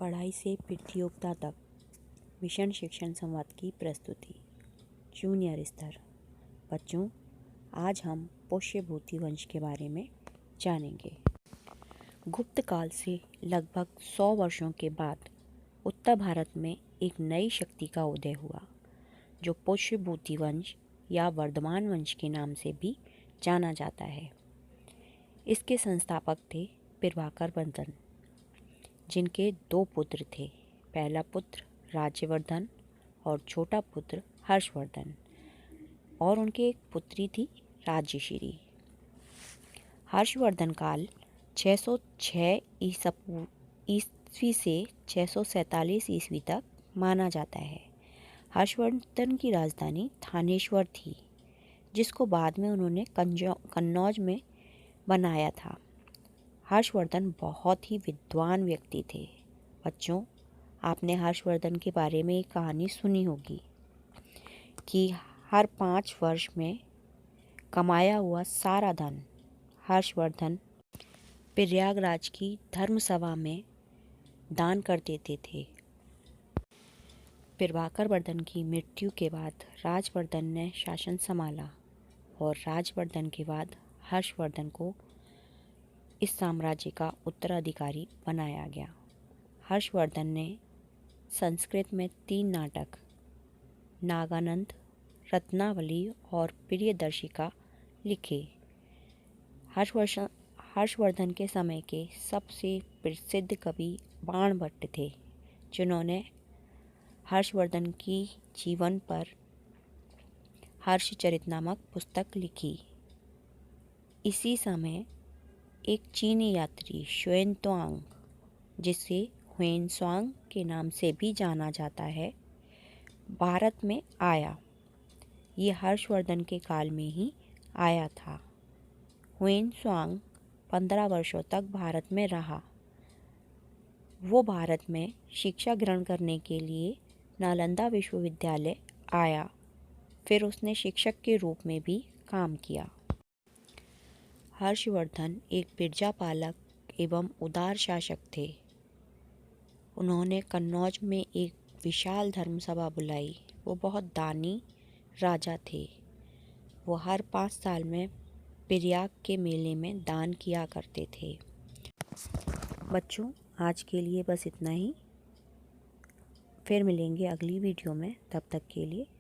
पढ़ाई से प्रतियोगिता तक मिशन शिक्षण संवाद की प्रस्तुति। जूनियर स्तर। बच्चों, आज हम पुष्यभूति वंश के बारे में जानेंगे। गुप्त काल से लगभग 100 वर्षों के बाद उत्तर भारत में एक नई शक्ति का उदय हुआ, जो पुष्यभूति वंश या वर्धमान वंश के नाम से भी जाना जाता है। इसके संस्थापक थे प्रभाकर वर्धन, जिनके 2 पुत्र थे। पहला पुत्र राज्यवर्धन और छोटा पुत्र हर्षवर्धन, और उनके एक पुत्री थी राज्यश्री। हर्षवर्धन काल 606 ईस्वी से 647 ईस्वी तक माना जाता है। हर्षवर्धन की राजधानी थानेश्वर थी, जिसको बाद में उन्होंने कन्नौज में बनाया था। हर्षवर्धन बहुत ही विद्वान व्यक्ति थे। बच्चों, आपने हर्षवर्धन के बारे में एक कहानी सुनी होगी कि हर 5 वर्ष में कमाया हुआ सारा धन हर्षवर्धन प्रयागराज की धर्मसभा में दान कर देते थे। प्रभाकर वर्धन की मृत्यु के बाद राजवर्धन ने शासन संभाला, और राजवर्धन के बाद हर्षवर्धन को इस साम्राज्य का उत्तराधिकारी बनाया गया। हर्षवर्धन ने संस्कृत में 3 नाटक नागानंद, रत्नावली और प्रियदर्शिका लिखे। हर्षवर्धन के समय के सबसे प्रसिद्ध कवि बाणभट्ट थे, जिन्होंने हर्षवर्धन की जीवन पर हर्षचरित नामक पुस्तक लिखी। इसी समय एक चीनी यात्री शुएनत्वांग, जिसे ह्वेनसांग के नाम से भी जाना जाता है, भारत में आया। ये हर्षवर्धन के काल में ही आया था। ह्वेनसांग 15 वर्षों तक भारत में रहा। वो भारत में शिक्षा ग्रहण करने के लिए नालंदा विश्वविद्यालय आया। फिर उसने शिक्षक के रूप में भी काम किया। हर्षवर्धन एक प्रजापालक एवं उदार शासक थे। उन्होंने कन्नौज में एक विशाल धर्मसभा बुलाई। वो बहुत दानी राजा थे। वो हर 5 साल में प्रयाग के मेले में दान किया करते थे। बच्चों, आज के लिए बस इतना ही। फिर मिलेंगे अगली वीडियो में। तब तक के लिए